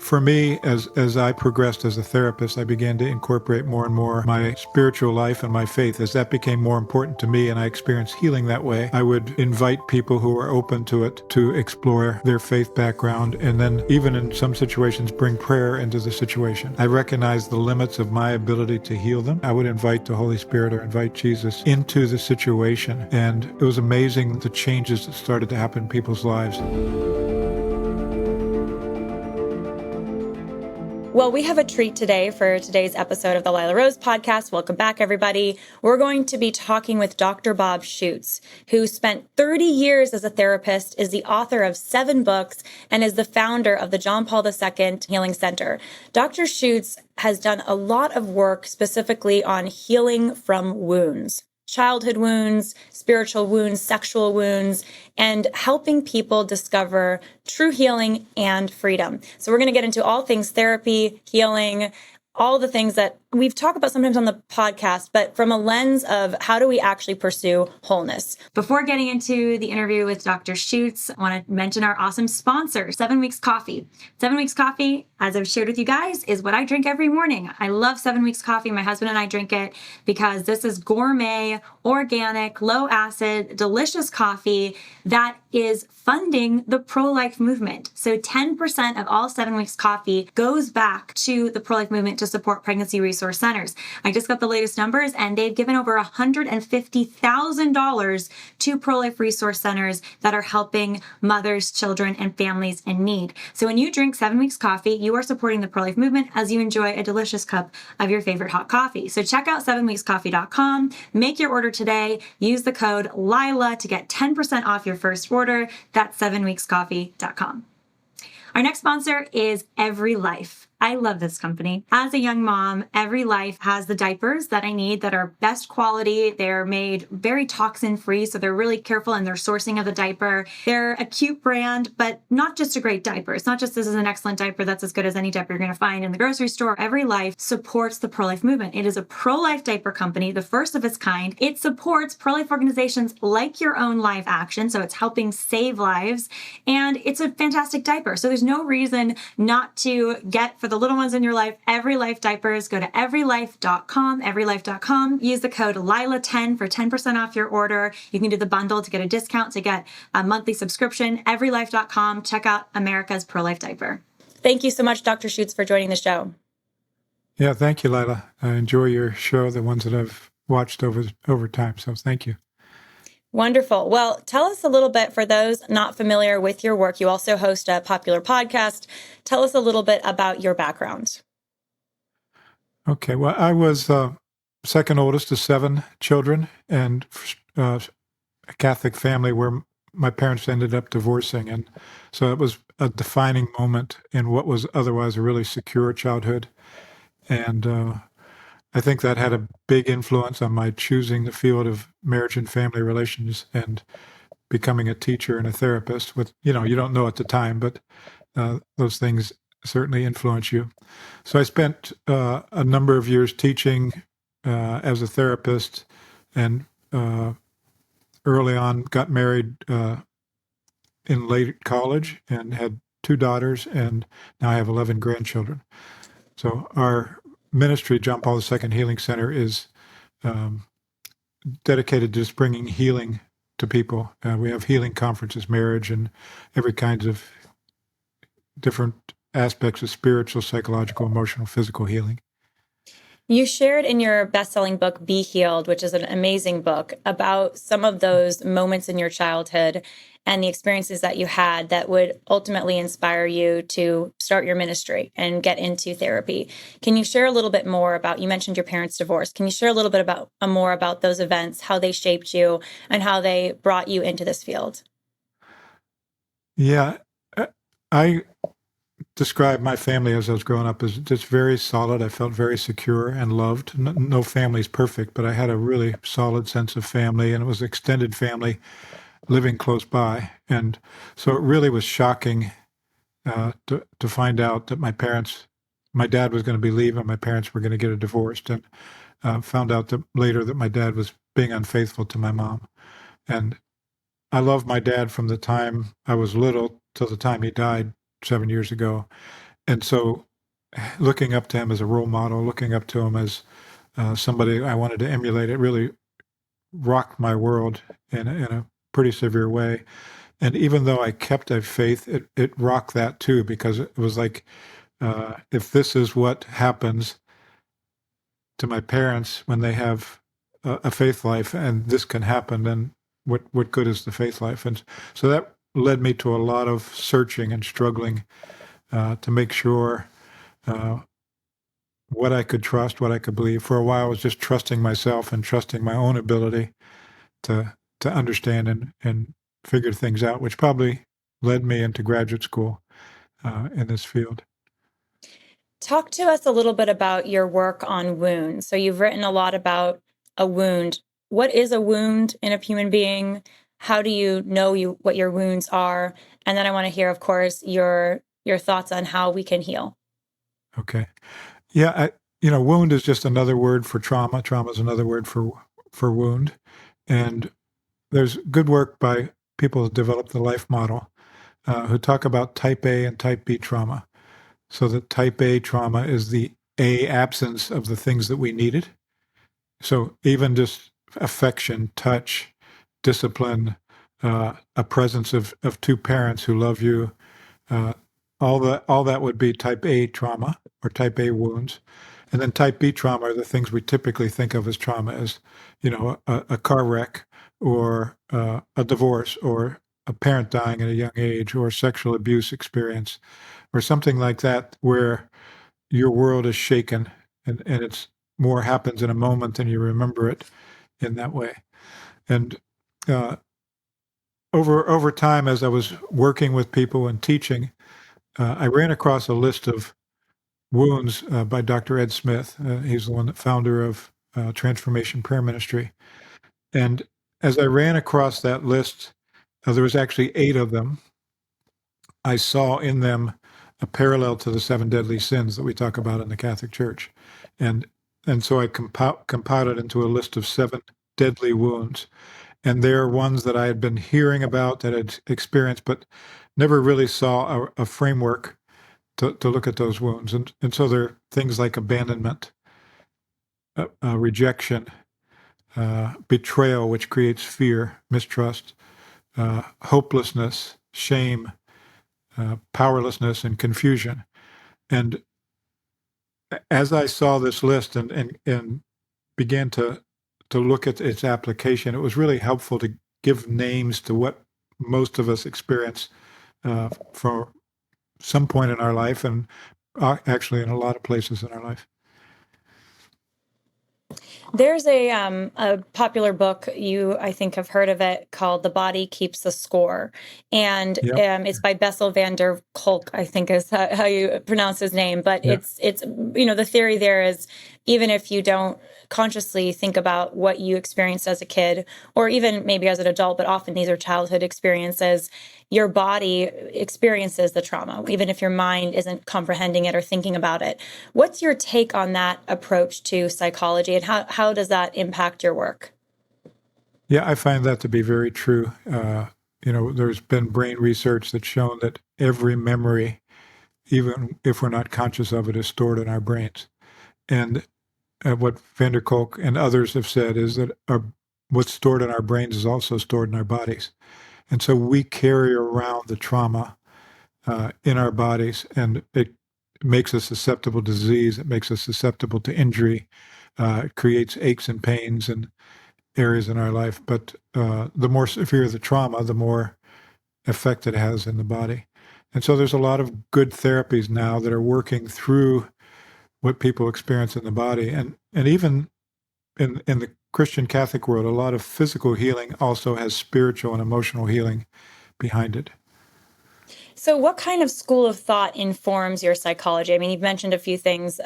For me, as I progressed as a therapist, I began to incorporate more and more my spiritual life and my faith. As that became more important to me and I experienced healing that way, I would invite people who are open to it to explore their faith background, and then even in some situations bring prayer into the situation. I recognized the limits of my ability to heal them. I would invite the Holy Spirit or invite Jesus into the situation, and it was amazing the changes that started to happen in people's lives. Well, we have a treat today for today's episode of the Lila Rose podcast. Welcome back, everybody. We're going to be talking with Dr. Bob Schuchts, who spent 30 years as a therapist, is the author of 7 books, and is the founder of the JPII Healing Center. Dr. Schuchts has done a lot of work specifically on healing from wounds. Childhood wounds, spiritual wounds, sexual wounds, and helping people discover true healing and freedom. So we're going to get into all things therapy, healing, all the things that we've talked about sometimes on the podcast, but from a lens of how do we actually pursue wholeness. Before getting into the interview with Dr. Schuchts, I want to mention our awesome sponsor, 7 Weeks Coffee. 7 Weeks Coffee, as I've shared with you guys, is what I drink every morning. I love 7 Weeks Coffee. My husband and I drink it because this is gourmet, organic, low acid, delicious coffee that is funding the pro-life movement. So 10% of all 7 Weeks Coffee goes back to the pro-life movement to support pregnancy resource centers. I just got the latest numbers, and they've given over $150,000 to pro-life resource centers that are helping mothers, children, and families in need. So when you drink 7 Weeks Coffee, you are supporting the pro-life movement as you enjoy a delicious cup of your favorite hot coffee. So check out 7weekscoffee.com, make your order today, use the code Lila to get 10% off your first order. That's 7weekscoffee.com. Our next sponsor is EveryLife. I love this company. As a young mom, EveryLife has the diapers that I need that are best quality. They're made very toxin-free, so they're really careful in their sourcing of the diaper. They're a cute brand, but not just a great diaper. It's not just this is an excellent diaper that's as good as any diaper you're going to find in the grocery store. EveryLife supports the pro-life movement. It is a pro-life diaper company, the first of its kind. It supports pro-life organizations like Your Own Live Action, so it's helping save lives, and it's a fantastic diaper. So there's no reason not to get, for the little ones in your life, EveryLife diapers. Go to everylife.com, use the code Lila10 for 10% off your order. You can do the bundle to get a discount to get a monthly subscription. everylife.com, check out America's pro-life diaper. Thank you so much, Dr. Schuchts, for joining the show. Yeah, thank you, Lila. I enjoy your show, the ones that I've watched over time, so thank you. Wonderful. Well, tell us a little bit, for those not familiar with your work, you also host a popular podcast. Tell us a little bit about your background. Okay, well, I was second oldest of 7 children, and a Catholic family where my parents ended up divorcing. And so it was a defining moment in what was otherwise a really secure childhood. And I think that had a big influence on my choosing the field of marriage and family relations and becoming a teacher and a therapist. With, you don't know at the time, but those things certainly influence you. So I spent a number of years teaching as a therapist, and early on got married in late college and had 2 daughters, and now I have 11 grandchildren. So our ministry, JPII Healing Center, is dedicated to just bringing healing to people. We have healing conferences, marriage, and every kind of different aspects of spiritual, psychological, emotional, physical healing. You shared in your best-selling book, Be Healed, which is an amazing book, about some of those moments in your childhood and the experiences that you had that would ultimately inspire you to start your ministry and get into therapy. Can you share a little bit more about, you mentioned your parents' divorce. Can you share a little bit about more about those events, how they shaped you and how they brought you into this field? Yeah, I describe my family as I was growing up as just very solid. I felt very secure and loved. No family's perfect, but I had a really solid sense of family, and it was extended family living close by. And so it really was shocking to find out that my dad was going to be leaving, my parents were going to get divorced, and found out that later that my dad was being unfaithful to my mom. And I loved my dad from the time I was little till the time he died 7 years ago. and so looking up to him as a role model, looking up to him as somebody I wanted to emulate, it really rocked my world in a pretty severe way. And even though I kept a faith, it rocked that too, because it was like, if this is what happens to my parents when they have a faith life, and this can happen, then what good is the faith life? And so that led me to a lot of searching and struggling to make sure what I could trust, what I could believe. For a while, I was just trusting myself and trusting my own ability to understand and figure things out, which probably led me into graduate school in this field. Talk to us a little bit about your work on wounds. So you've written a lot about a wound. What is a wound in a human being? How do you know what your wounds are? And then I want to hear, of course, your thoughts on how we can heal. Okay. Yeah, wound is just another word for trauma. Trauma is another word for wound. And there's good work by people who developed the life model who talk about type A and type B trauma. So the type A trauma is the A absence of the things that we needed. So even just affection, touch, discipline, a presence of two parents who love you, all that would be type A trauma or type A wounds. And then type B trauma are the things we typically think of as trauma, as a car wreck or a divorce or a parent dying at a young age or sexual abuse experience or something like that, where your world is shaken and it's more happens in a moment than you remember it in that way. And over time, as I was working with people and teaching, I ran across a list of wounds by Dr. Ed Smith. He's the one that founder of Transformation Prayer Ministry. And as I ran across that list, there was actually 8 of them. I saw in them a parallel to the 7 deadly sins that we talk about in the Catholic Church. And so I compiled it into a list of 7 deadly wounds. And they're ones that I had been hearing about, that I'd experienced, but never really saw a framework to look at those wounds. And so there are things like abandonment, rejection, betrayal, which creates fear, mistrust, hopelessness, shame, powerlessness, and confusion. And as I saw this list and began to look at its application, it was really helpful to give names to what most of us experience for some point in our life, and actually in a lot of places in our life. There's a popular book, I think have heard of it, called "The Body Keeps the Score," and Yep. it's by Bessel van der Kolk, I think is how you pronounce his name. But Yeah. it's the theory there is, even if you don't consciously think about what you experienced as a kid or even maybe as an adult, but often these are childhood experiences, your body experiences the trauma, even if your mind isn't comprehending it or thinking about it. What's your take on that approach to psychology, and how does that impact your work? Yeah, I find that to be very true. There's been brain research that's shown that every memory, even if we're not conscious of it, is stored in our brains. And what van der Kolk and others have said is that what's stored in our brains is also stored in our bodies. And so we carry around the trauma in our bodies, and it makes us susceptible to disease. It makes us susceptible to injury. It creates aches and pains and areas in our life. But the more severe the trauma, the more effect it has in the body. And so there's a lot of good therapies now that are working through what people experience in the body. And even in the Christian Catholic world, a lot of physical healing also has spiritual and emotional healing behind it. So what kind of school of thought informs your psychology? I mean, you've mentioned a few things,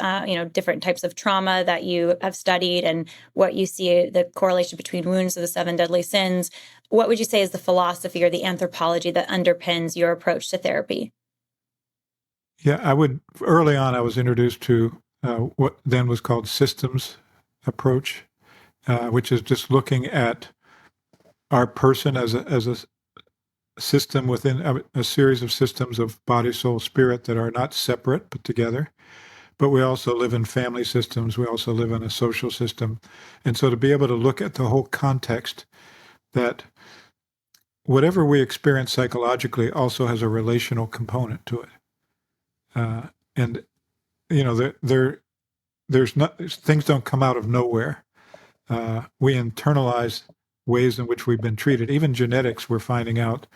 different types of trauma that you have studied and what you see the correlation between wounds of the 7 deadly sins. What would you say is the philosophy or the anthropology that underpins your approach to therapy? Yeah, early on, I was introduced to what then was called systems approach, which is just looking at our person as a system within a series of systems of body, soul, spirit that are not separate but together. But we also live in family systems. We also live in a social system. And so to be able to look at the whole context, that whatever we experience psychologically also has a relational component to it. And, you know, there's not, things don't come out of nowhere. We internalize ways in which we've been treated. Even genetics, we're finding out,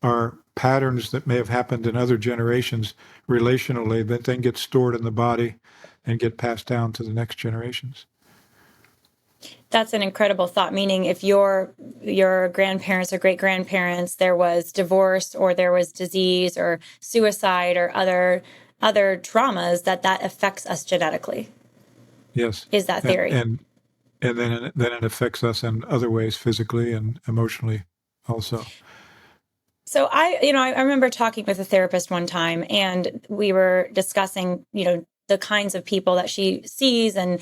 are patterns that may have happened in other generations relationally that then get stored in the body and get passed down to the next generations. That's an incredible thought, meaning if your grandparents or great grandparents, there was divorce or there was disease or suicide or other traumas, that affects us genetically. Yes. Is that theory? And then it affects us in other ways, physically and emotionally also. So I remember talking with a therapist one time, and we were discussing, the kinds of people that she sees. And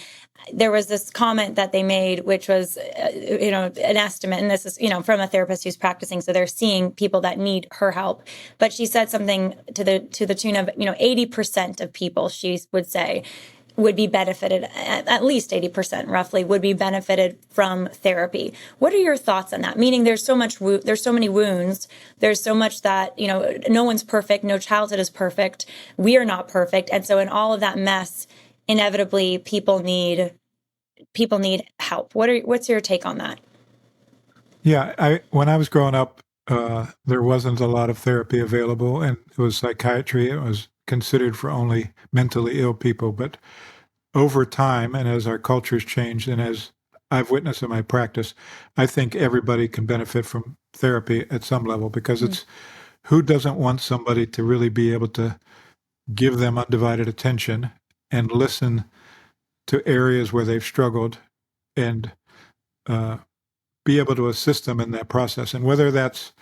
there was this comment that they made, which was, an estimate. And this is, from a therapist who's practicing. So they're seeing people that need her help. But she said something to the tune of, 80% of people, she would say, would be benefited, at least 80% roughly, would be benefited from therapy. What are your thoughts on that? Meaning there's so many wounds, there's so much that, no one's perfect, no childhood is perfect, we are not perfect. And so in all of that mess, inevitably people need help. What's your take on that? Yeah, when I was growing up, there wasn't a lot of therapy available, and it was psychiatry. It was considered for only mentally ill people. But over time, and as our cultures changed, and as I've witnessed in my practice, I think everybody can benefit from therapy at some level, because it's who doesn't want somebody to really be able to give them undivided attention and listen to areas where they've struggled and be able to assist them in that process. And whether that's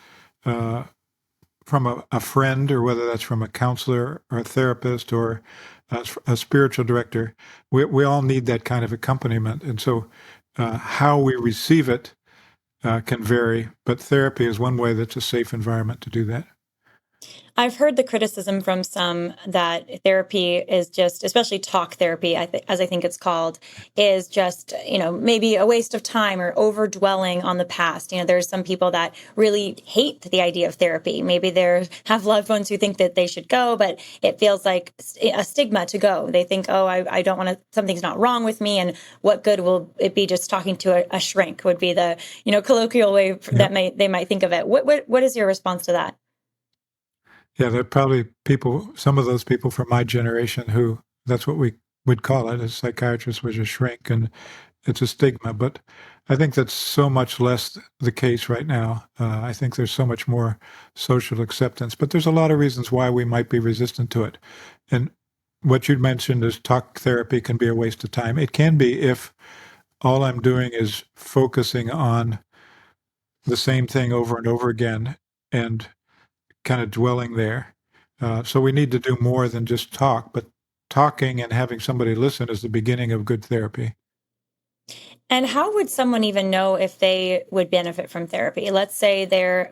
from a friend, or whether that's from a counselor or a therapist or a spiritual director, we all need that kind of accompaniment. And so how we receive it can vary, but therapy is one way that's a safe environment to do that. I've heard the criticism from some that therapy is just, especially talk therapy, as I think it's called, is just, maybe a waste of time or over dwelling on the past. There's some people that really hate the idea of therapy. Maybe they have loved ones who think that they should go, but it feels like a stigma to go. They think, oh, I don't want to, something's not wrong with me. And what good will it be just talking to a shrink, would be the, colloquial way that they might think of it. What is your response to that? Yeah, there are probably some of those people from my generation who that's what we would call it. A psychiatrist was a shrink, and it's a stigma. But I think that's so much less the case right now. I think there's so much more social acceptance, but there's a lot of reasons why we might be resistant to it. And what you mentioned is talk therapy can be a waste of time. It can be if all I'm doing is focusing on the same thing over and over again and kind of dwelling there. So we need to do more than just talk, but talking and having somebody listen is the beginning of good therapy. And how would someone even know if they would benefit from therapy? Let's say they're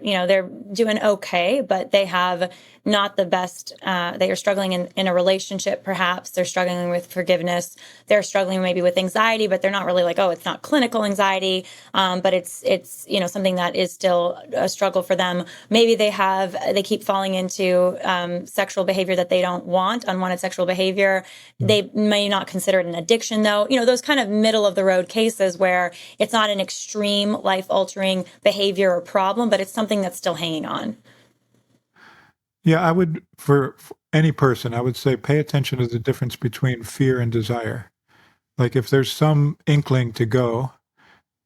doing okay, but they have not the best, they are struggling in a relationship, perhaps. They're struggling with forgiveness. They're struggling maybe with anxiety, but they're not really like, oh, it's not clinical anxiety, but it's something that is still a struggle for them. Maybe they keep falling into sexual behavior that they don't want, unwanted sexual behavior. They may not consider it an addiction, though. Those kind of middle of the road cases where it's not an extreme life-altering behavior or problem, but it's something that's still hanging on. Yeah, I would, for any person, I would say pay attention to the difference between fear and desire. Like if there's some inkling to go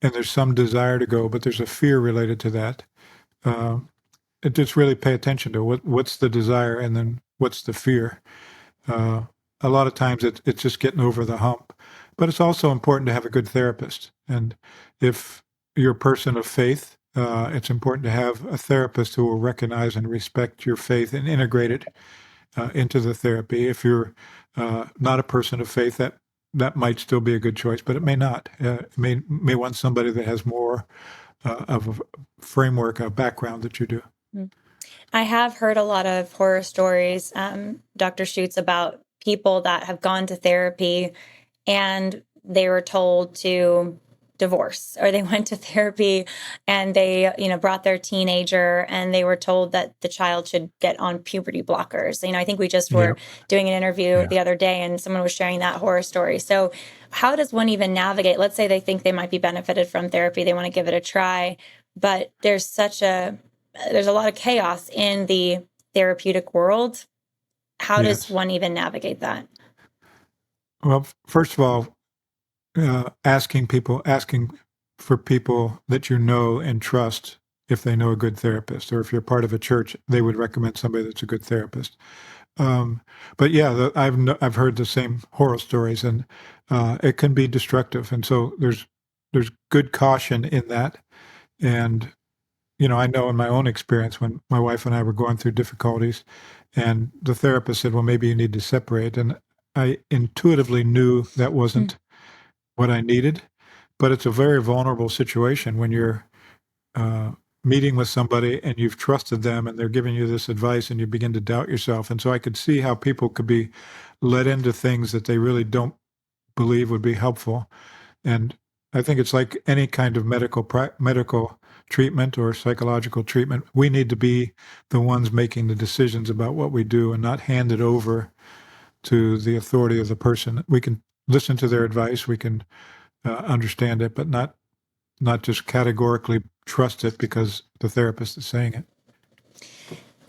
and there's some desire to go, but there's a fear related to that, just really pay attention to what's the desire and then what's the fear. A lot of times it's just getting over the hump. But it's also important to have a good therapist. And if you're a person of faith, it's important to have a therapist who will recognize and respect your faith and integrate it into the therapy. If you're not a person of faith, that might still be a good choice, but it may not. It may want somebody that has more of a framework, a background that you do. I have heard a lot of horror stories, Dr. Schuchts, about people that have gone to therapy and they were told to divorce, or they went to therapy and they, brought their teenager and they were told that the child should get on puberty blockers. I think we just were Yep. doing an interview Yeah. the other day and someone was sharing that horror story. So how does one even navigate? Let's say they think they might be benefited from therapy. They want to give it a try, but there's a lot of chaos in the therapeutic world. How does Yes. one even navigate that? Well, first of all, asking for people that you know and trust if they know a good therapist, or if you're part of a church, they would recommend somebody that's a good therapist. But yeah, I've heard the same horror stories, and it can be destructive. And so there's good caution in that. And I know in my own experience when my wife and I were going through difficulties, and the therapist said, "Well, maybe you need to separate," and I intuitively knew that wasn't what I needed. But it's a very vulnerable situation when you're uh, meeting with somebody and you've trusted them and they're giving you this advice and you begin to doubt yourself. And so I could see how people could be led into things that they really don't believe would be helpful. And I think it's like any kind of medical treatment or psychological treatment. We need to be the ones making the decisions about what we do and not hand it over to the authority of the person. We can listen to their advice, we can understand it, but not just categorically trust it because the therapist is saying it.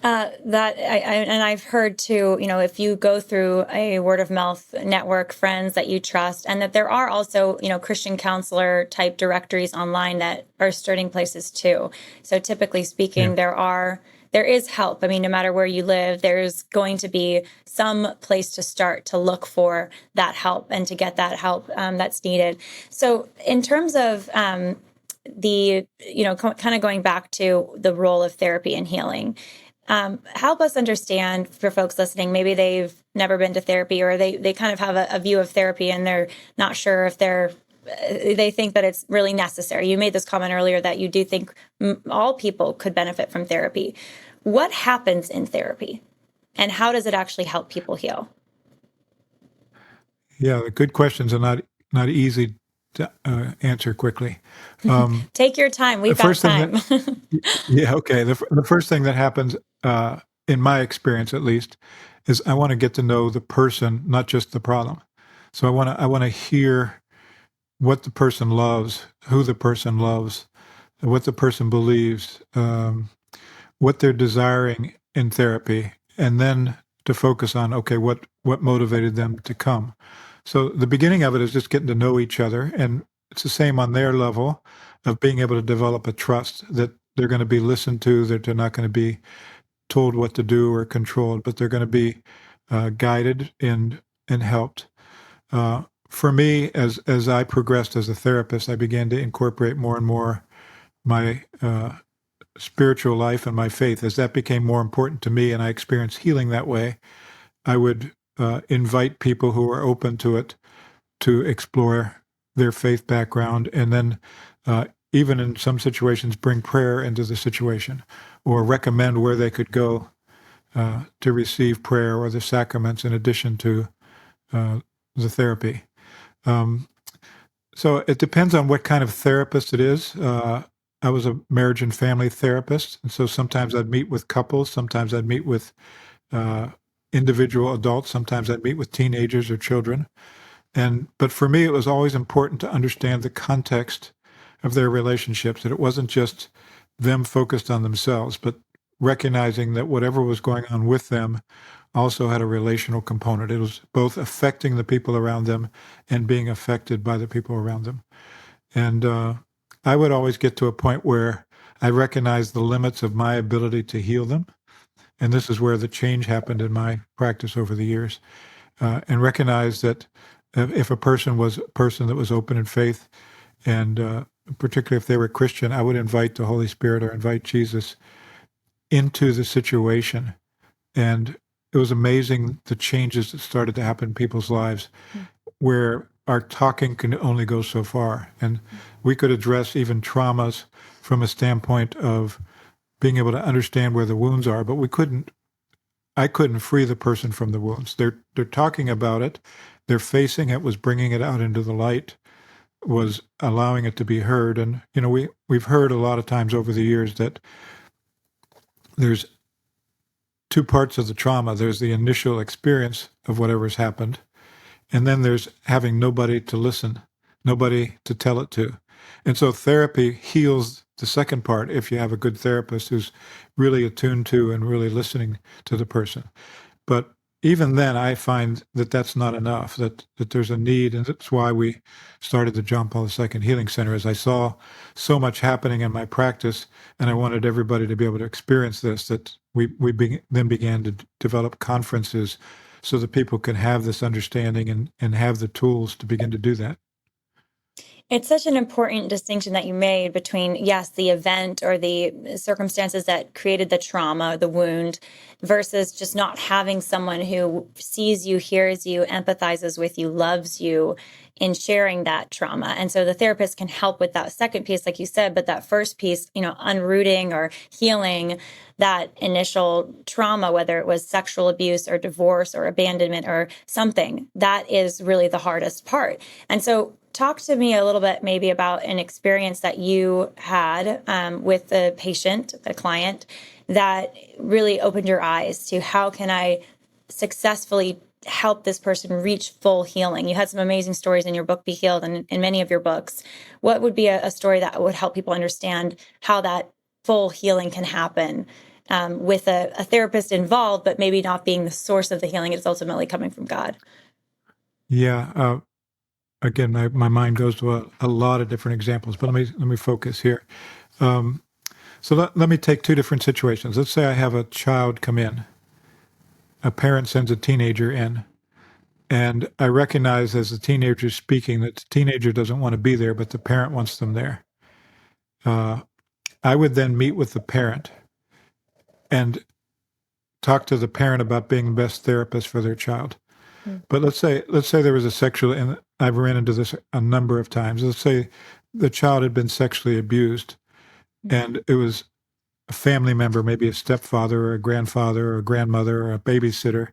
And I've heard too, if you go through a word of mouth network, friends that you trust, and that there are also, Christian counselor type directories online that are starting places too. So typically speaking, Yeah. there is help. I mean, no matter where you live, there's going to be some place to start to look for that help and to get that help that's needed. So in terms of kind of going back to the role of therapy and healing, help us understand, for folks listening, maybe they've never been to therapy, or they kind of have a view of therapy and they're not sure if they think that it's really necessary. You made this comment earlier that you do think all people could benefit from therapy. What happens in therapy and how does it actually help people heal? Yeah, the good questions are not easy to answer quickly. Take your time. The We've got first thing time. that Yeah, okay. The first thing that happens, in my experience at least, is I want to get to know the person, not just the problem. So I want to hear what the person loves, who the person loves, what the person believes, what they're desiring in therapy, and then to focus on, okay, what motivated them to come. So the beginning of it is just getting to know each other, and it's the same on their level of being able to develop a trust that they're going to be listened to, that they're not going to be told what to do or controlled, but they're going to be guided and helped. For me, as I progressed as a therapist, I began to incorporate more and more my spiritual life and my faith. As that became more important to me and I experienced healing that way, I would invite people who are open to it to explore their faith background, and then even in some situations bring prayer into the situation, or recommend where they could go to receive prayer or the sacraments in addition to the therapy. So it depends on what kind of therapist it is. I was a marriage and family therapist, and so sometimes I'd meet with couples, sometimes I'd meet with individual adults, sometimes I'd meet with teenagers or children. But for me, it was always important to understand the context of their relationships, that it wasn't just them focused on themselves, but recognizing that whatever was going on with them also had a relational component. It was both affecting the people around them and being affected by the people around them. And I would always get to a point where I recognized the limits of my ability to heal them. And this is where the change happened in my practice over the years, and recognize that if a person was a person that was open in faith, and particularly if they were Christian, I would invite the Holy Spirit or invite Jesus into the situation. And it was amazing the changes that started to happen in people's lives, where our talking can only go so far. And we could address even traumas from a standpoint of being able to understand where the wounds are, but I couldn't free the person from the wounds. They're talking about it, they're facing it, was bringing it out into the light, was allowing it to be heard. And we've heard a lot of times over the years that there's two parts of the trauma. There's the initial experience of whatever's happened, and then there's having nobody to listen, nobody to tell it to. And so therapy heals the second part if you have a good therapist who's really attuned to and really listening to the person. But even then, I find that that's not enough, that there's a need, and that's why we started the John Paul II Healing Center, as I saw so much happening in my practice, and I wanted everybody to be able to experience this, that then began to develop conferences so that people can have this understanding and have the tools to begin to do that. It's such an important distinction that you made between, yes, the event or the circumstances that created the trauma, the wound, versus just not having someone who sees you, hears you, empathizes with you, loves you in sharing that trauma. And so the therapist can help with that second piece, like you said, but that first piece, unrooting or healing that initial trauma, whether it was sexual abuse or divorce or abandonment or something, that is really the hardest part. And so talk to me a little bit maybe about an experience that you had with a patient, a client, that really opened your eyes to how can I successfully help this person reach full healing. You had some amazing stories in your book, Be Healed, and in many of your books. What would be a story that would help people understand how that full healing can happen with a therapist involved, but maybe not being the source of the healing? It's ultimately coming from God. Yeah. Again, my mind goes to a lot of different examples, but let me focus here. So let me take two different situations. Let's say I have a child come in. A parent sends a teenager in, and I recognize as the teenager speaking that the teenager doesn't want to be there, but the parent wants them there. I would then meet with the parent and talk to the parent about being the best therapist for their child. But let's say there was a sexual, and I've ran into this a number of times. Let's say the child had been sexually abused, and it was a family member, maybe a stepfather or a grandfather or a grandmother or a babysitter,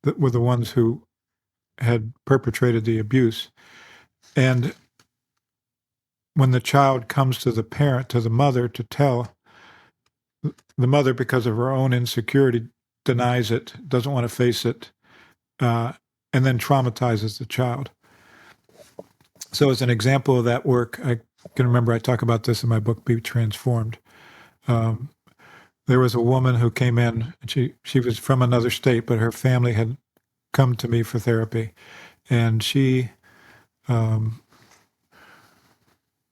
that were the ones who had perpetrated the abuse. And when the child comes to the parent, to the mother, to tell, the mother, because of her own insecurity, denies it, doesn't want to face it, and then traumatizes the child. So as an example of that work, I can remember I talk about this in my book, Be Transformed. There was a woman who came in, and she was from another state, but her family had come to me for therapy. And she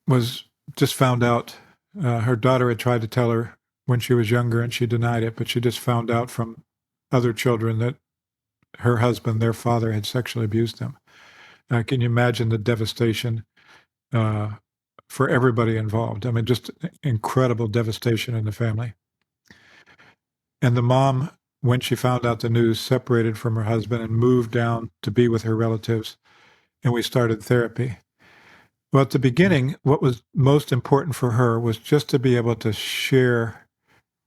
was just found out, her daughter had tried to tell her when she was younger, and she denied it, but she just found out from other children that her husband, their father, had sexually abused them. Can you imagine the devastation for everybody involved? I mean, just incredible devastation in the family. And the mom, when she found out the news, separated from her husband and moved down to be with her relatives. And we started therapy. Well, at the beginning, what was most important for her was just to be able to share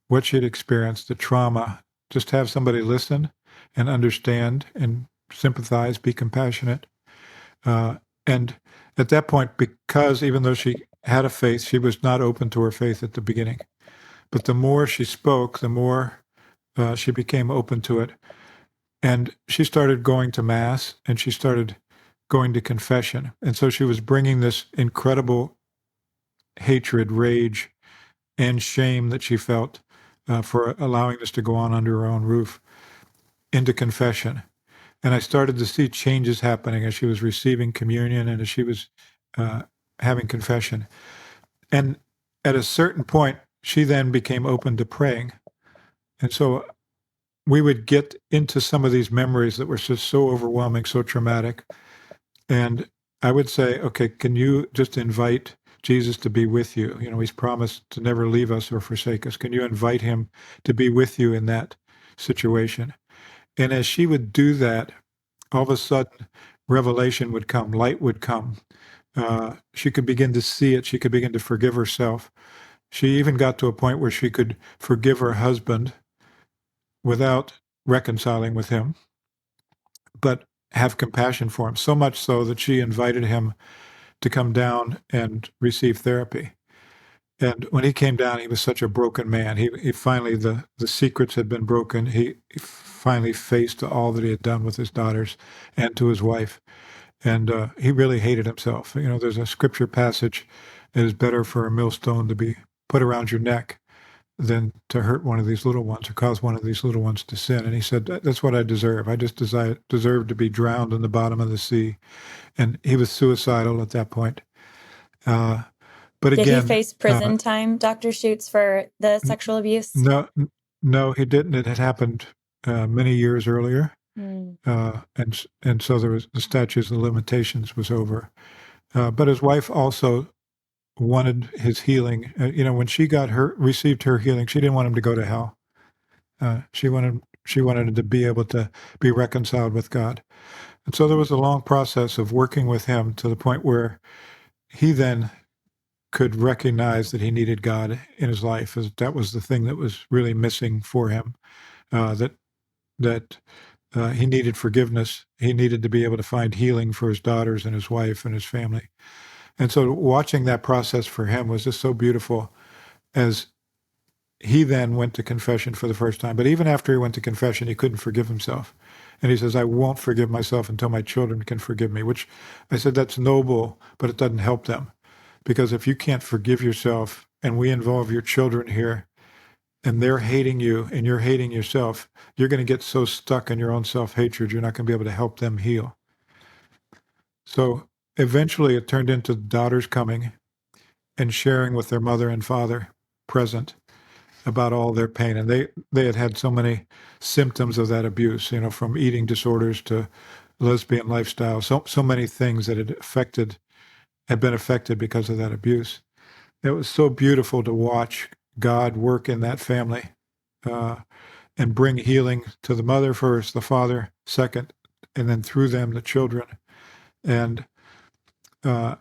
what she'd experienced, the trauma, just have somebody listen and understand and sympathize, be compassionate. And at that point, because even though she had a faith, she was not open to her faith at the beginning. But the more she spoke, the more she became open to it. And she started going to Mass, and she started going to confession. And so she was bringing this incredible hatred, rage, and shame that she felt for allowing this to go on under her own roof into confession. And I started to see changes happening as she was receiving communion and as she was having confession. And at a certain point, she then became open to praying. And so we would get into some of these memories that were just so overwhelming, so traumatic. And I would say, okay, can you just invite Jesus to be with you? He's promised to never leave us or forsake us. Can you invite him to be with you in that situation? And as she would do that, all of a sudden, revelation would come, light would come. She could begin to see it. She could begin to forgive herself. She even got to a point where she could forgive her husband without reconciling with him, but have compassion for him, so much so that she invited him to come down and receive therapy. And when he came down, he was such a broken man. He finally, the secrets had been broken. He finally faced all that he had done with his daughters and to his wife. And he really hated himself. You know, there's a scripture passage: it is better for a millstone to be put around your neck than to hurt one of these little ones or cause one of these little ones to sin. And he said, that's what I deserve. I just deserve to be drowned in the bottom of the sea. And he was suicidal at that point. But Did he again, face prison time, Dr. Schuchts, for the sexual abuse? no, he didn't. It had happened many years earlier. Mm. And so there was the statute of limitations was over. But his wife also wanted his healing. You know, when she received her healing, she didn't want him to go to hell. She wanted him to be able to be reconciled with God. And so there was a long process of working with him to the point where he then could recognize that he needed God in his life. That was the thing that was really missing for him. That he needed forgiveness. He needed to be able to find healing for his daughters and his wife and his family. And so watching that process for him was just so beautiful, as he then went to confession for the first time. But even after he went to confession, he couldn't forgive himself. And he says, I won't forgive myself until my children can forgive me, which I said, that's noble, but it doesn't help them. Because if you can't forgive yourself, and we involve your children here, and they're hating you and you're hating yourself, you're going to get so stuck in your own self-hatred, you're not going to be able to help them heal. So eventually it turned into daughters coming and sharing with their mother and father present about all their pain. And they had so many symptoms of that abuse, you know, from eating disorders to lesbian lifestyle, so many things that had been affected because of that abuse. It was so beautiful to watch God work in that family and bring healing to the mother first, the father second, and then through them, the children. And I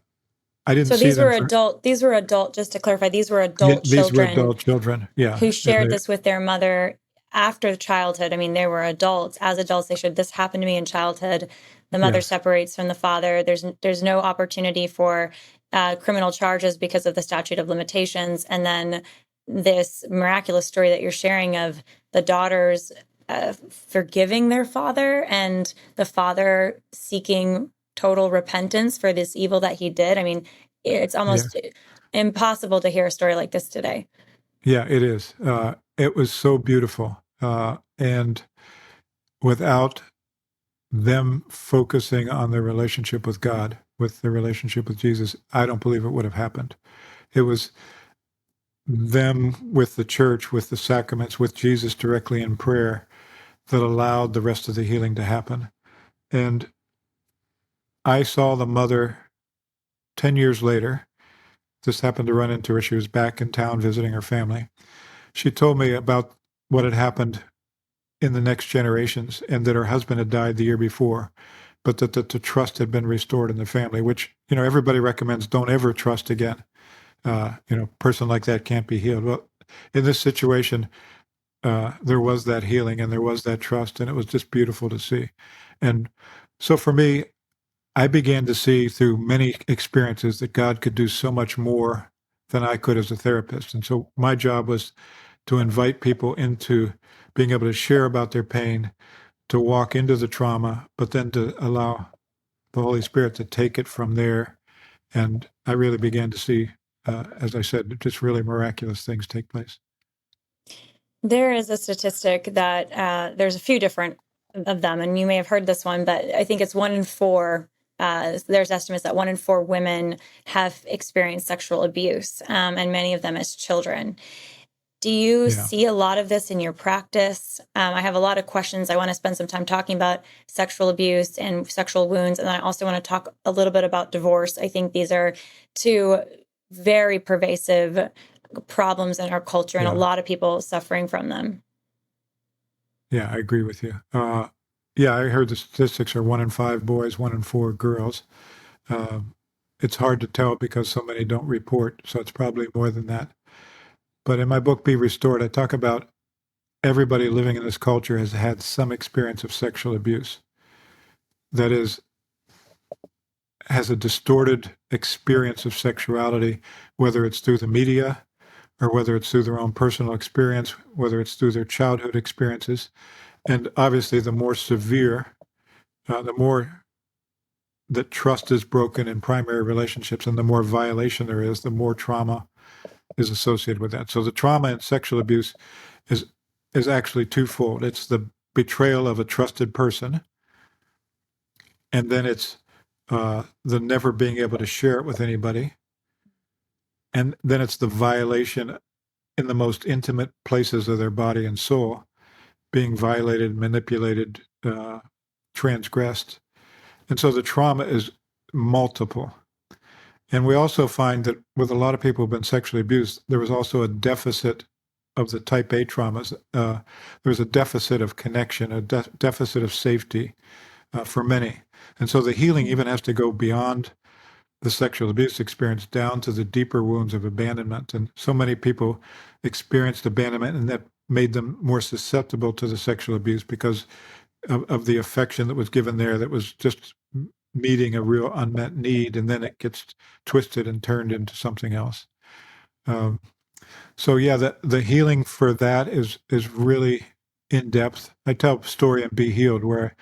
didn't So see them. these were adult, just to clarify, these were Yeah, adult these were children adult children. Yeah. who shared this with their mother after childhood. I mean, they were adults. As adults, they should, this happened to me in childhood. The mother Yes. separates from the father. There's no opportunity for criminal charges because of the statute of limitations. And then this miraculous story that you're sharing of the daughters forgiving their father and the father seeking total repentance for this evil that he did. I mean, it's almost impossible to hear a story like this today. Yeah, it is. It was so beautiful. And without them focusing on their relationship with God, with their relationship with Jesus, I don't believe it would have happened. It was them with the church, with the sacraments, with Jesus directly in prayer that allowed the rest of the healing to happen. And I saw the mother 10 years later. This happened to run into her. She was back in town visiting her family. She told me about what had happened in the next generations, and that her husband had died the year before, but that the trust had been restored in the family, which, you know, everybody recommends don't ever trust again. You know, a person like that can't be healed. Well, in this situation, there was that healing and there was that trust, and it was just beautiful to see. And so for me, I began to see through many experiences that God could do so much more than I could as a therapist. And so my job was to invite people into being able to share about their pain, to walk into the trauma, but then to allow the Holy Spirit to take it from there. And I really began to see, as I said, just really miraculous things take place. There is a statistic that there's a few different of them, and you may have heard this one, but I think it's 1 in 4. There's estimates that 1 in 4 women have experienced sexual abuse, and many of them as children. Do you see a lot of this in your practice? I have a lot of questions. I want to spend some time talking about sexual abuse and sexual wounds. And then I also want to talk a little bit about divorce. I think these are two very pervasive problems in our culture and a lot of people suffering from them. Yeah, I agree with you. Yeah, I heard the statistics are 1 in 5 boys, 1 in 4 girls. It's hard to tell because so many don't report, so it's probably more than that. But in my book, Be Restored, I talk about everybody living in this culture has had some experience of sexual abuse. That is, has a distorted experience of sexuality, whether it's through the media or whether it's through their own personal experience, whether it's through their childhood experiences. And obviously, the more severe, the more that trust is broken in primary relationships and the more violation there is, the more trauma is associated with that. So the trauma in sexual abuse is actually twofold. It's the betrayal of a trusted person, and then it's the never being able to share it with anybody, and then it's the violation in the most intimate places of their body and soul, being violated, manipulated, transgressed. And so the trauma is multiple. And we also find that with a lot of people who've been sexually abused, there was also a deficit of the type A traumas. There was a deficit of connection, a deficit of safety for many. And so the healing even has to go beyond the sexual abuse experience down to the deeper wounds of abandonment. And so many people experienced abandonment, and that made them more susceptible to the sexual abuse because of the affection that was given there that was just meeting a real unmet need, and then it gets twisted and turned into something else. So yeah, the healing for that is really in depth. I tell a story in Be Healed where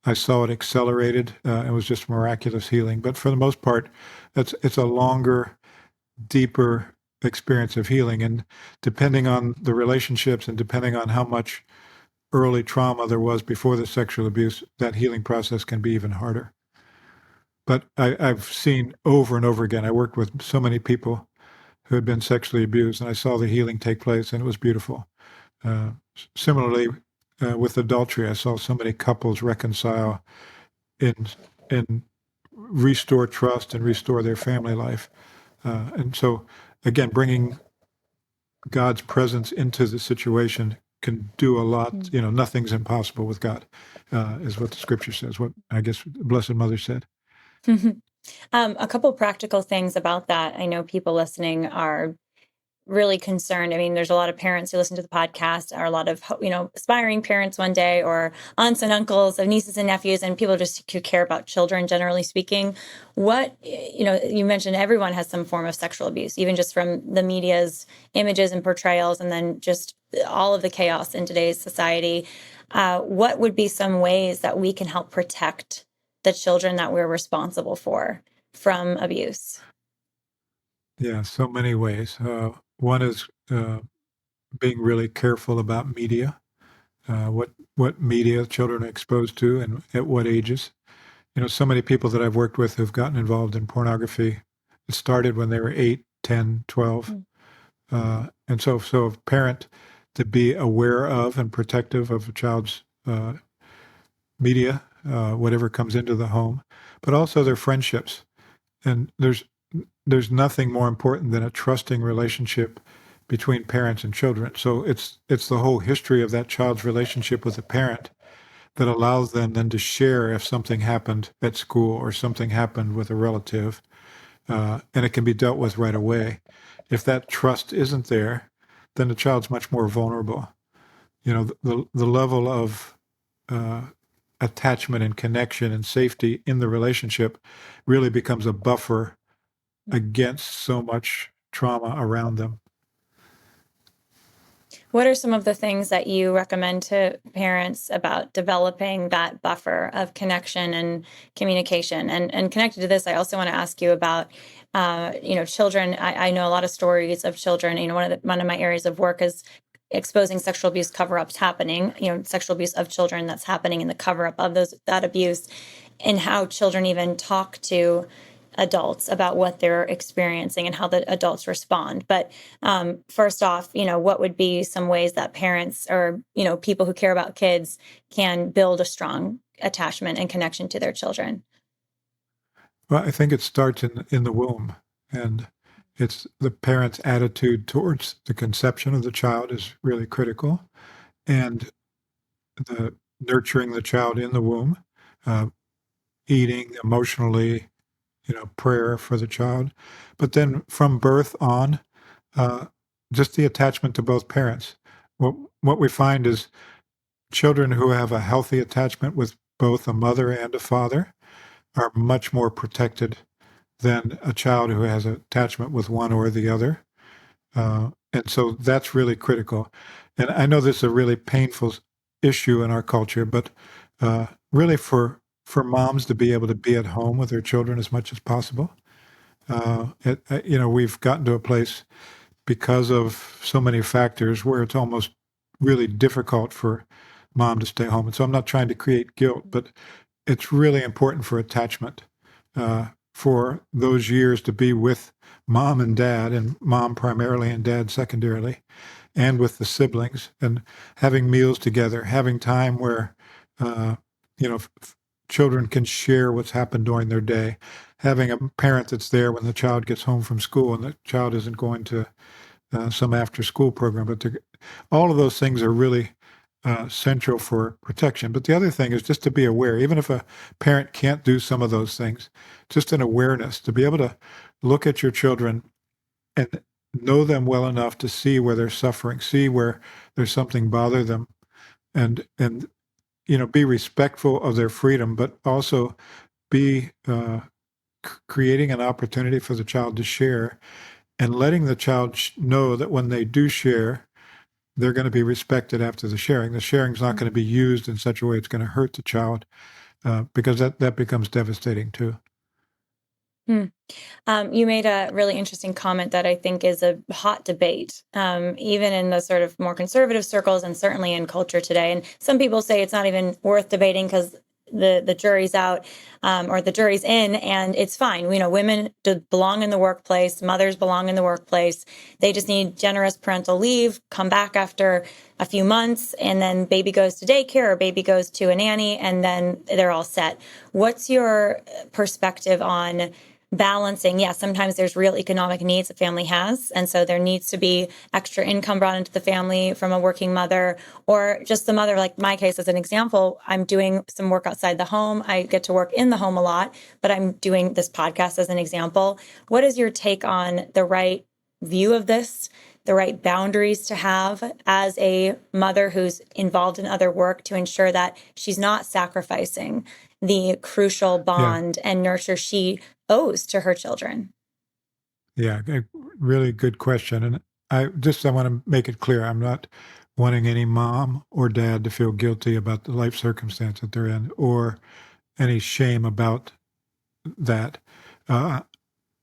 I saw it accelerated. It was just miraculous healing. But for the most part, it's a longer, deeper experience of healing. And depending on the relationships and depending on how much early trauma there was before the sexual abuse, that healing process can be even harder. But I've seen over and over again, I worked with so many people who had been sexually abused, and I saw the healing take place, and it was beautiful. Similarly, with adultery, I saw so many couples reconcile and restore trust and restore their family life. And so, again, bringing God's presence into the situation can do a lot. You know, nothing's impossible with God, is what the scripture says, what I guess Blessed Mother said. A couple practical things about that. I know people listening are really concerned. I mean, there's a lot of parents who listen to the podcast, or a lot of, aspiring parents one day, or aunts and uncles of nieces and nephews, and people just who care about children, generally speaking. You mentioned everyone has some form of sexual abuse, even just from the media's images and portrayals, and then just all of the chaos in today's society. What would be some ways that we can help protect the children that we're responsible for from abuse? Yeah, so many ways. One is being really careful about media, what media children are exposed to, and at what ages. You know, so many people that I've worked with who've gotten involved in pornography, it started when they were 8, 10, 12. And so a parent to be aware of and protective of a child's media, whatever comes into the home, but also their friendships. And there's nothing more important than a trusting relationship between parents and children. So it's the whole history of that child's relationship with the parent that allows them then to share if something happened at school or something happened with a relative, and it can be dealt with right away. If that trust isn't there, then the child's much more vulnerable. You know, the level of attachment and connection and safety in the relationship really becomes a buffer against so much trauma around them. What are some of the things that you recommend to parents about developing that buffer of connection and communication? And connected to this, I also want to ask you about, children. I know a lot of stories of children. You know, one of my areas of work is exposing sexual abuse cover-ups happening. You know, sexual abuse of children that's happening in the cover-up of that abuse, and how children even talk to adults about what they're experiencing and how the adults respond. But first off, what would be some ways that parents or, people who care about kids can build a strong attachment and connection to their children? Well, I think it starts in the womb, and it's the parent's attitude towards the conception of the child is really critical, and the nurturing the child in the womb, eating emotionally, prayer for the child. But then from birth on, just the attachment to both parents. What we find is children who have a healthy attachment with both a mother and a father are much more protected than a child who has an attachment with one or the other. And so that's really critical. And I know this is a really painful issue in our culture, but really for moms to be able to be at home with their children as much as possible. We've gotten to a place because of so many factors where it's almost really difficult for mom to stay home. And so I'm not trying to create guilt, but it's really important for attachment, for those years to be with mom and dad, and mom primarily and dad secondarily, and with the siblings, and having meals together, having time where, uh, children can share what's happened during their day, having a parent that's there when the child gets home from school and the child isn't going to some after school program. But all of those things are really central for protection. But the other thing is just to be aware, even if a parent can't do some of those things, just an awareness to be able to look at your children and know them well enough to see where they're suffering, see where there's something bother them, and be respectful of their freedom, but also be creating an opportunity for the child to share, and letting the child know that when they do share, they're going to be respected after the sharing. The sharing's not going to be used in such a way it's going to hurt the child, because that becomes devastating too. You made a really interesting comment that I think is a hot debate, even in the sort of more conservative circles and certainly in culture today. And some people say it's not even worth debating because the jury's out, or the jury's in, and it's fine. Women belong in the workplace. Mothers belong in the workplace. They just need generous parental leave, come back after a few months, and then baby goes to daycare or baby goes to a nanny, and then they're all set. What's your perspective on balancing? Yeah, sometimes there's real economic needs a family has, and so there needs to be extra income brought into the family from a working mother, or just the mother. Like my case as an example, I'm doing some work outside the home. I get to work in the home a lot, but I'm doing this podcast as an example. What is your take on the right view of this, the right boundaries to have as a mother who's involved in other work to ensure that she's not sacrificing the crucial bond and nurture she owes to her children? Yeah, a really good question. And I want to make it clear, I'm not wanting any mom or dad to feel guilty about the life circumstance that they're in, or any shame about that. Uh,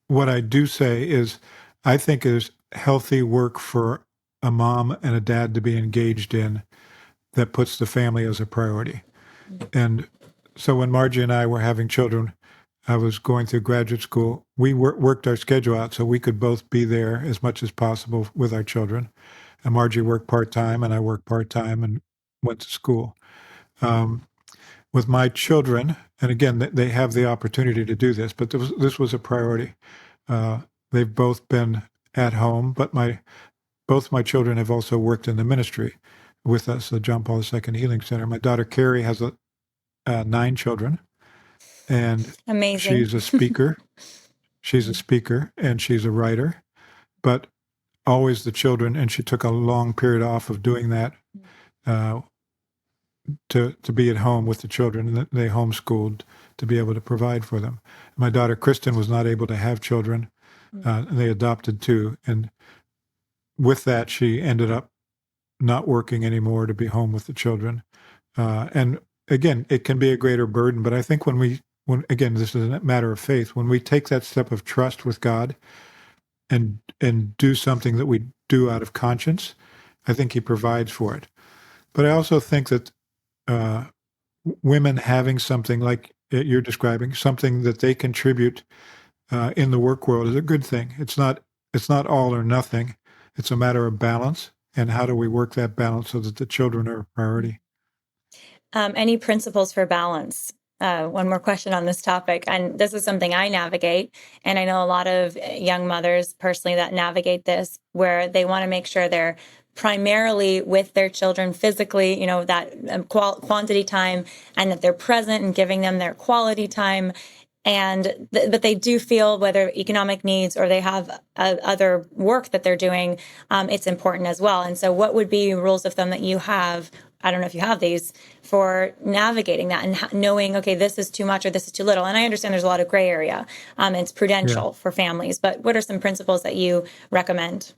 what I do say is, I think it is healthy work for a mom and a dad to be engaged in that puts the family as a priority. And so when Margie and I were having children, I was going through graduate school. We worked our schedule out so we could both be there as much as possible with our children. And Margie worked part-time and I worked part-time and went to school. With my children, and again, they have the opportunity to do this, but this was a priority. They've both been at home, but both my children have also worked in the ministry with us, the JPII Healing Center. My daughter Carrie has 9 children, and Amazing. she's a speaker. She's a speaker and she's a writer, but always the children. And she took a long period off of doing that to be at home with the children, and they homeschooled to be able to provide for them. My daughter Kristen was not able to have children, and they adopted 2. And with that, she ended up not working anymore to be home with the children. And again, it can be a greater burden, but I think when again, this is a matter of faith, when we take that step of trust with God and do something that we do out of conscience, I think He provides for it. But I also think that women having something like you're describing, something that they contribute in the work world, is a good thing. It's not all or nothing. It's a matter of balance, and how do we work that balance so that the children are a priority. Any principles for balance? One more question on this topic. And this is something I navigate. And I know a lot of young mothers personally that navigate this, where they want to make sure they're primarily with their children physically, that quantity time, and that they're present and giving them their quality time. but they do feel, whether economic needs or they have other work that they're doing, it's important as well. And so what would be rules of thumb that you have? I don't know if you have these for navigating that and knowing, okay, this is too much or this is too little. And I understand there's a lot of gray area. It's prudential for families, but what are some principles that you recommend?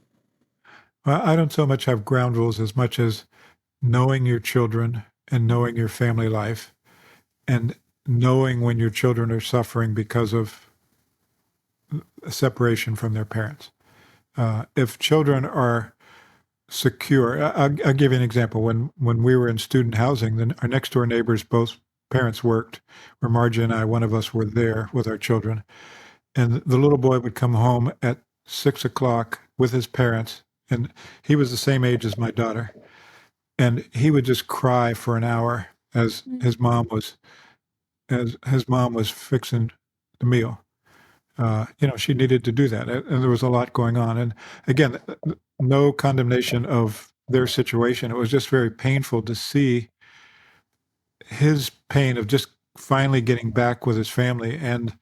Well, I don't so much have ground rules as much as knowing your children and knowing your family life and knowing when your children are suffering because of a separation from their parents. If children are secure, I'll give you an example. When we were in student housing, then our next door neighbors, both parents worked, where Margie and I, one of us were there with our children. And the little boy would come home at 6 o'clock with his parents, and he was the same age as my daughter. And he would just cry for an hour as his mom was fixing the meal. She needed to do that, and there was a lot going on. And again, no condemnation of their situation. It was just very painful to see his pain of just finally getting back with his family and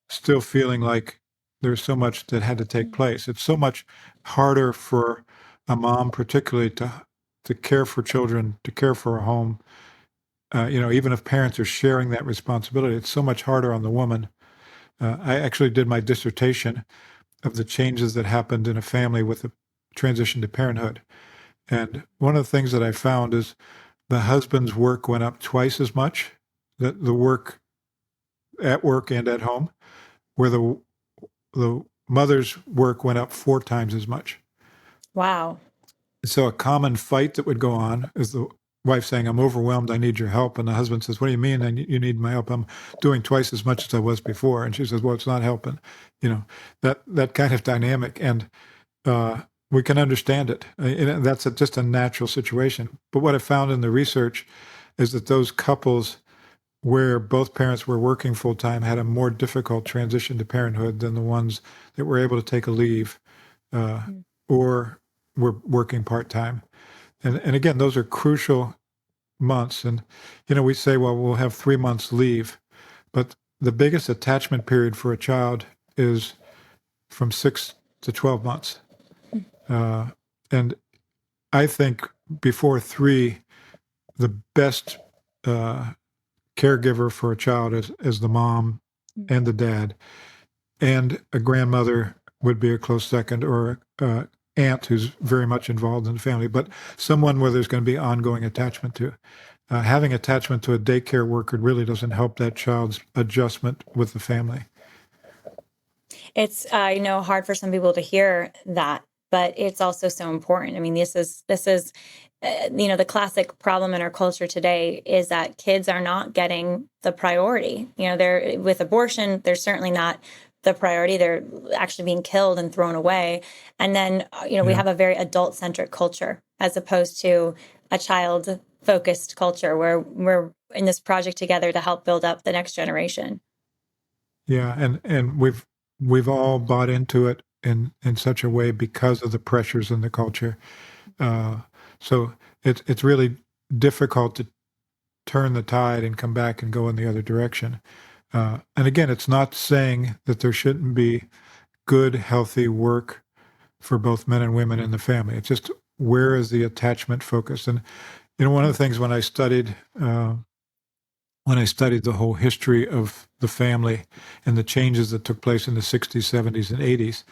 still feeling like there's so much that had to take place. It's so much harder for a mom, particularly to care for children, to care for a home. Even if parents are sharing that responsibility, it's so much harder on the woman. I actually did my dissertation of the changes that happened in a family with the transition to parenthood. And one of the things that I found is the husband's work went up twice as much, the work at work and at home, where the mother's work went up 4 times as much. Wow. So a common fight that would go on is the wife saying, "I'm overwhelmed, I need your help." And the husband says, "What do you mean you need my help? I'm doing twice as much as I was before." And she says, "Well, it's not helping." That kind of dynamic. And we can understand it. That's just a natural situation. But what I found in the research is that those couples where both parents were working full time had a more difficult transition to parenthood than the ones that were able to take a leave or were working part time. And again, those are crucial months. And, we say, well, we'll have 3 months leave. But the biggest attachment period for a child is from 6 to 12 months. And I think before 3, the best caregiver for a child is the mom and the dad. And a grandmother would be a close second, or aunt who's very much involved in the family, but someone where there's going to be ongoing attachment to. Having attachment to a daycare worker really doesn't help that child's adjustment with the family. It's, I know, hard for some people to hear that, but it's also so important. I mean, this is the classic problem in our culture today is that kids are not getting the priority. They're with abortion, they're certainly not the priority. They're actually being killed and thrown away. And then, we have a very adult-centric culture as opposed to a child-focused culture where we're in this project together to help build up the next generation. Yeah, and we've all bought into it in such a way because of the pressures in the culture. So it's really difficult to turn the tide and come back and go in the other direction. And again, it's not saying that there shouldn't be good, healthy work for both men and women in the family. It's just, where is the attachment focus? And one of the things when I studied the whole history of the family and the changes that took place in the 60s, 70s, and 80s,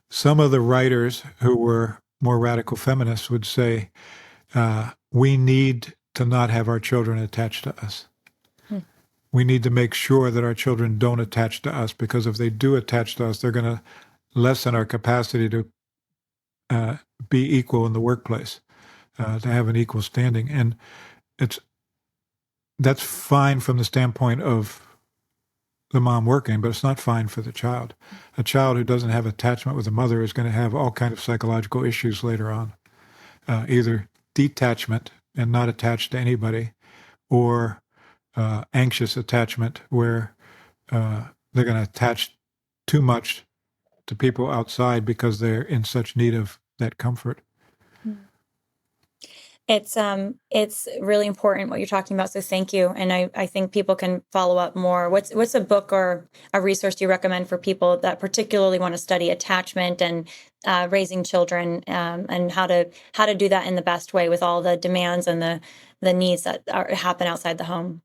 some of the writers who were more radical feminists would say, we need to not have our children attached to us. We need to make sure that our children don't attach to us, because if they do attach to us, they're going to lessen our capacity to be equal in the workplace, to have an equal standing. And that's fine from the standpoint of the mom working, but it's not fine for the child. A child who doesn't have attachment with a mother is going to have all kinds of psychological issues later on, either detachment and not attached to anybody, or anxious attachment, where they're going to attach too much to people outside because they're in such need of that comfort. It's really important what you're talking about. So thank you. And I think people can follow up more. What's a book or a resource you recommend for people that particularly want to study attachment and raising children, and how to do that in the best way with all the demands and the needs that happen outside the home?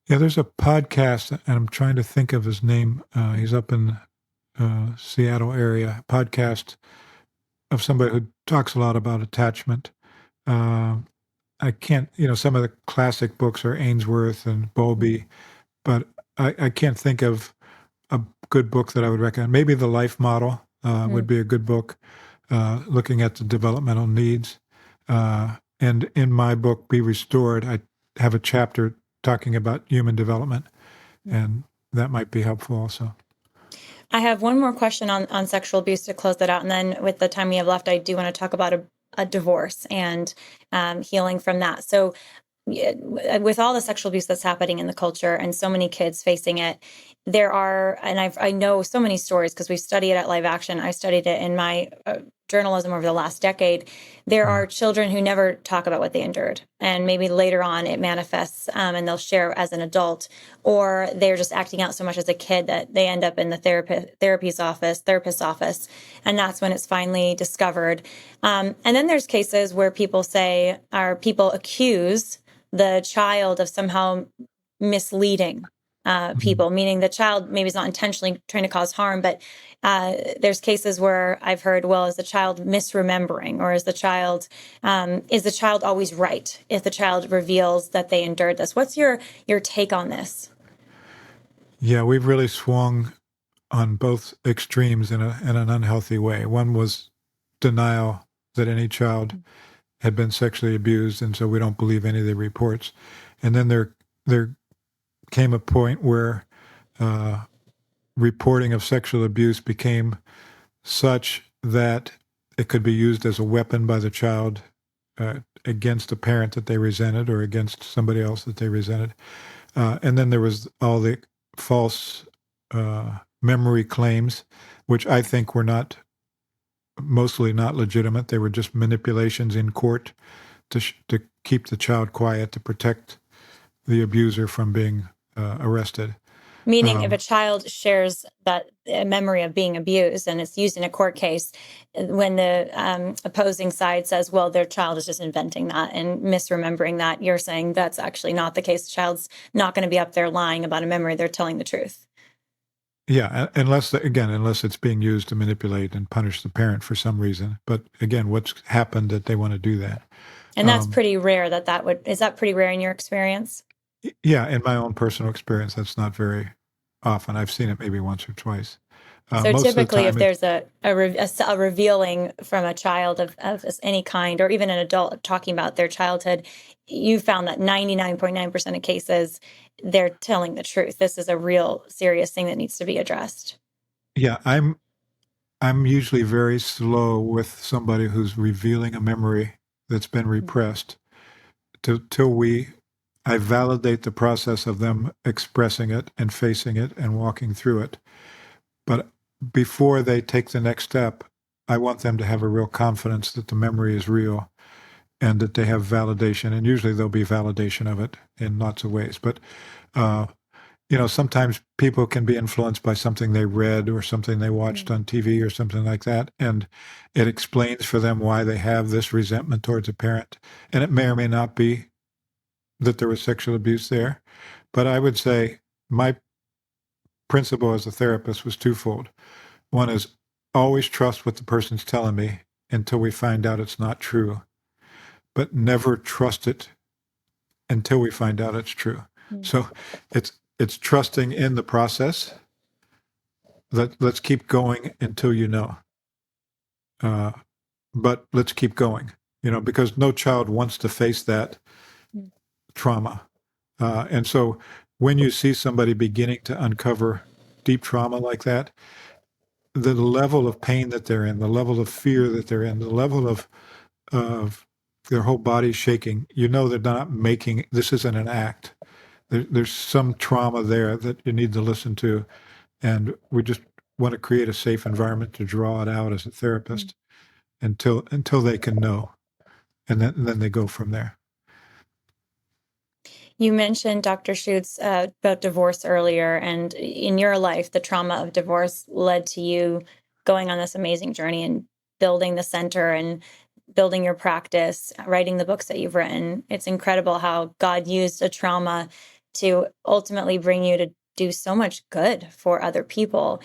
Yeah, there's a podcast, and I'm trying to think of his name. He's up in Seattle area. Podcast of somebody who talks a lot about attachment. Uh, I can't, some of the classic books are Ainsworth and Bowlby, but I can't think of a good book that I would recommend. Maybe The Life Model would be a good book, looking at the developmental needs. And in my book, Be Restored, I have a chapter talking about human development, and that might be helpful also. I have one more question on sexual abuse to close that out. And then with the time we have left, I do want to talk about a divorce and healing from that. So with all the sexual abuse that's happening in the culture and so many kids facing it, there are, and I know so many stories because we study it at Live Action. I studied it in my journalism over the last decade. There are children who never talk about what they endured, and maybe later on it manifests, and they'll share as an adult, or they're just acting out so much as a kid that they end up in the therapist's office, and that's when it's finally discovered. And then there's cases where people accuse the child of somehow misleading people, meaning the child maybe is not intentionally trying to cause harm, but there's cases where I've heard, well, is the child misremembering, or is the child always right if the child reveals that they endured this? What's your take on this? Yeah, we've really swung on both extremes in an unhealthy way. One was denial that any child had been sexually abused, and so we don't believe any of the reports. And then there came a point where reporting of sexual abuse became such that it could be used as a weapon by the child against a parent that they resented or against somebody else that they resented. And then there was all the false memory claims, which I think were mostly not legitimate. They were just manipulations in court to keep the child quiet, to protect the abuser from being arrested. Meaning, if a child shares that memory of being abused and it's used in a court case, when the opposing side says, well, their child is just inventing that and misremembering that, you're saying that's actually not the case. The child's not going to be up there lying about a memory. They're telling the truth. Yeah, unless it's being used to manipulate and punish the parent for some reason. But again, what's happened that they want to do that? And that's pretty rare. Is that pretty rare in your experience? Yeah, in my own personal experience, that's not very often. I've seen it maybe once or twice. So typically, if there's a revealing from a child of any kind, or even an adult talking about their childhood, you found that 99.9% of cases, they're telling the truth. This is a real serious thing that needs to be addressed. Yeah, I'm usually very slow with somebody who's revealing a memory that's been repressed till I validate the process of them expressing it and facing it and walking through it. But before they take the next step, I want them to have a real confidence that the memory is real and that they have validation. And usually there'll be validation of it in lots of ways. But, sometimes people can be influenced by something they read or something they watched on TV or something like that. And it explains for them why they have this resentment towards a parent. And it may or may not be that there was sexual abuse there. But I would say my principle as a therapist was twofold. One is always trust what the person's telling me until we find out it's not true, but never trust it until we find out it's true. So it's trusting in the process. Let's keep going until you know. But let's keep going, because no child wants to face that trauma. And so when you see somebody beginning to uncover deep trauma like that, the level of pain that they're in, the level of fear that they're in, the level of their whole body shaking, they're not making, this isn't an act. There's some trauma there that you need to listen to. And we just want to create a safe environment to draw it out as a therapist until they can know. and then they go from there. You mentioned, Dr. Schuchts, about divorce earlier, and in your life, the trauma of divorce led to you going on this amazing journey and building the center and building your practice, writing the books that you've written. It's incredible how God used a trauma to ultimately bring you to do so much good for other people.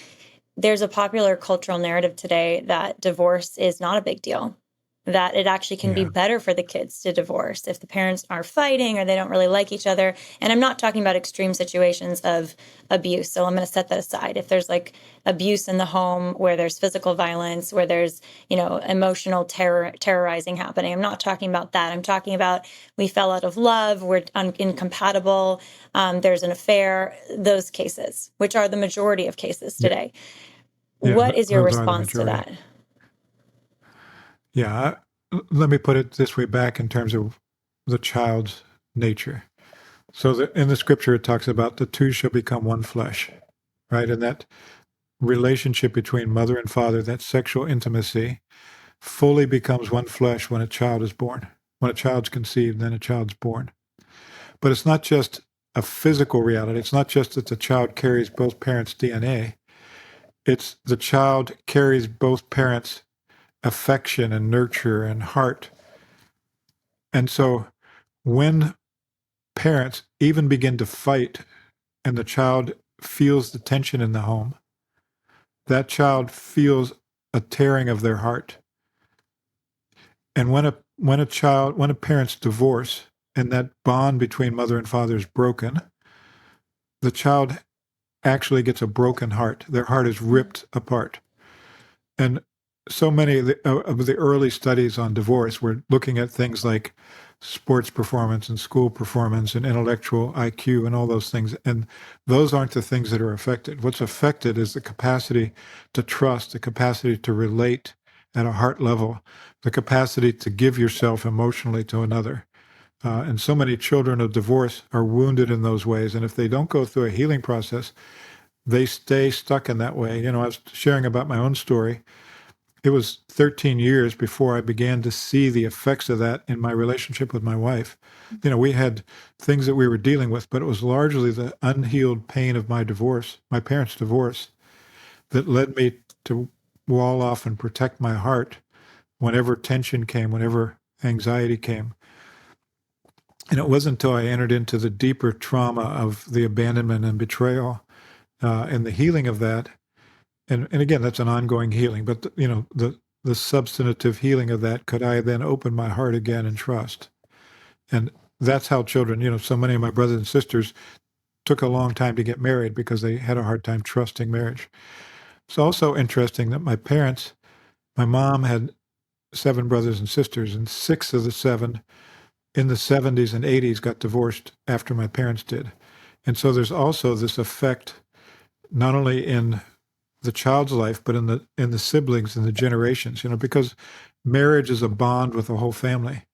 There's a popular cultural narrative today that divorce is not a big deal, that it actually can be Yeah. better for the kids to divorce if the parents are fighting or they don't really like each other. And I'm not talking about extreme situations of abuse. So I'm going to set that aside. If there's like abuse in the home where there's physical violence, where there's, emotional terrorizing happening, I'm not talking about that. I'm talking about we fell out of love, we're incompatible, there's an affair, those cases, which are the majority of cases today. Yeah, What is your those are the response to majority. that? Yeah, let me put it this way back in terms of the child's nature. So in the scripture, it talks about the two shall become one flesh, right? And that relationship between mother and father, that sexual intimacy, fully becomes one flesh when a child is born. When a child's conceived, then a child's born. But it's not just a physical reality. It's not just that the child carries both parents' DNA. It's the child carries both parents' affection and nurture and heart. And so when parents even begin to fight and the child feels the tension in the home, that child feels a tearing of their heart. And when a parent's divorce and that bond between mother and father is broken, the child actually gets a broken heart. Their heart is ripped apart. And so many of the early studies on divorce were looking at things like sports performance and school performance and intellectual IQ and all those things. And those aren't the things that are affected. What's affected is the capacity to trust, the capacity to relate at a heart level, the capacity to give yourself emotionally to another. And so many children of divorce are wounded in those ways. And if they don't go through a healing process, they stay stuck in that way. I was sharing about my own story. It was 13 years before I began to see the effects of that in my relationship with my wife. We had things that we were dealing with, but it was largely the unhealed pain of my divorce, my parents' divorce, that led me to wall off and protect my heart whenever tension came, whenever anxiety came. And it wasn't until I entered into the deeper trauma of the abandonment and betrayal and the healing of that. And again, that's an ongoing healing, but the substantive healing of that, could I then open my heart again and trust? And that's how children, so many of my brothers and sisters took a long time to get married because they had a hard time trusting marriage. It's also interesting that my mom had 7 brothers and sisters, and 6 of the 7 in the 70s and 80s got divorced after my parents did. And so there's also this effect, not only in the child's life, but in the siblings and the generations, because marriage is a bond with the whole family.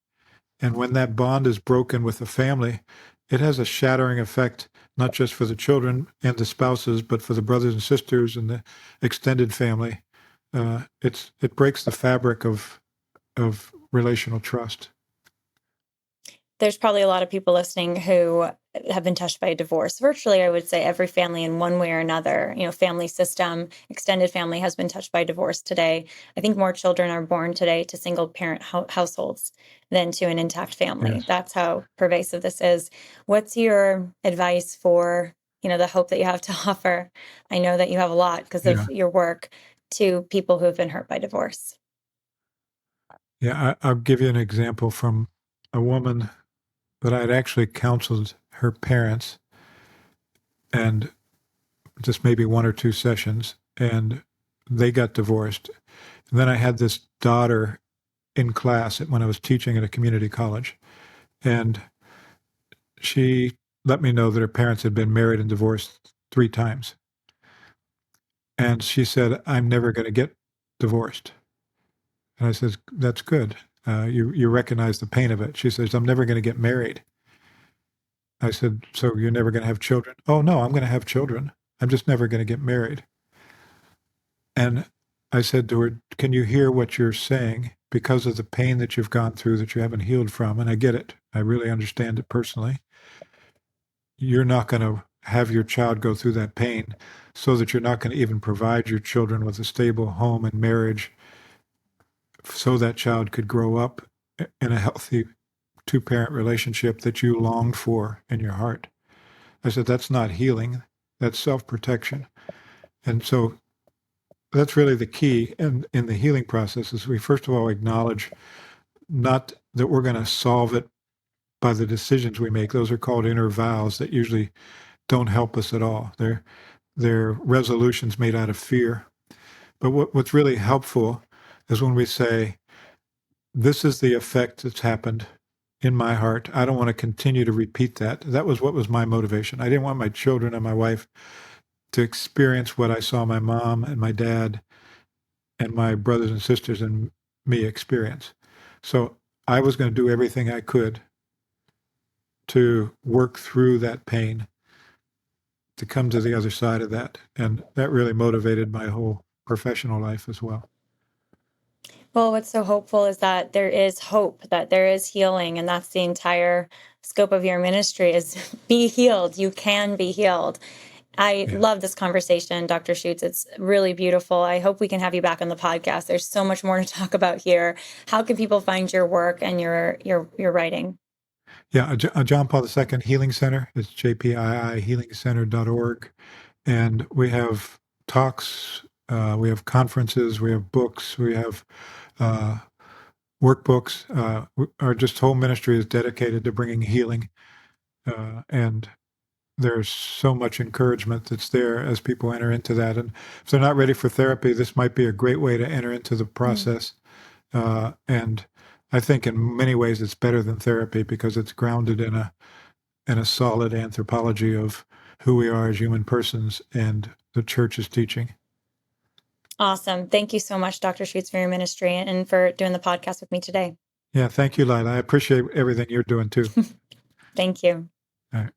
And when that bond is broken with the family, it has a shattering effect, not just for the children and the spouses, but for the brothers and sisters and the extended family. It breaks the fabric of relational trust. There's probably a lot of people listening who have been touched by a divorce. Virtually, I would say every family in one way or another, family system, extended family has been touched by divorce today. I think more children are born today to single parent households than to an intact family. Yes. That's how pervasive this is. What's your advice for, the hope that you have to offer? I know that you have a lot because of your work, to people who have been hurt by divorce. Yeah, I'll give you an example from a woman that I'd actually counseled her parents, and just maybe 1 or 2 sessions, and they got divorced. And then I had this daughter in class when I was teaching at a community college, and she let me know that her parents had been married and divorced 3 times. And she said, "I'm never going to get divorced." And I said, "That's good. You recognize the pain of it." She says, "I'm never going to get married." I said, "So you're never going to have children?" "Oh, no, I'm going to have children. I'm just never going to get married." And I said to her, "Can you hear what you're saying? because of the pain that you've gone through that you haven't healed from, and I get it. I really understand it personally. You're not going to have your child go through that pain so that you're not going to even provide your children with a stable home and marriage so that child could grow up in a healthy two-parent relationship that you longed for in your heart. I said, that's not healing. That's self-protection. And so that's really the key in the healing process is we first of all acknowledge not that we're going to solve it by the decisions we make. Those are called inner vows that usually don't help us at all. They're resolutions made out of fear. But what's really helpful is when we say, this is the effect that's happened in my heart. I don't want to continue to repeat that. That was what was my motivation. I didn't want my children and my wife to experience what I saw my mom and my dad and my brothers and sisters and me experience. So I was going to do everything I could to work through that pain, to come to the other side of that. And that really motivated my whole professional life as well. Well, what's so hopeful is that there is hope, that there is healing, and that's the entire scope of your ministry is be healed. You can be healed. I love this conversation, Dr. Schuchts. It's really beautiful. I hope we can have you back on the podcast. There's so much more to talk about here. How can people find your work and your writing? Yeah, John Paul II Healing Center. It's JPII Healing Center.org. And we have talks, we have conferences, we have books, we have workbooks. Our just whole ministry is dedicated to bringing healing. And there's so much encouragement that's there as people enter into that. And if they're not ready for therapy, this might be a great way to enter into the process. And I think in many ways it's better than therapy because it's grounded in a solid anthropology of who we are as human persons and the church's teaching. Awesome. Thank you so much, Dr. Schuchts, for your ministry and for doing the podcast with me today. Yeah, thank you, Lila. I appreciate everything you're doing too. Thank you. All right.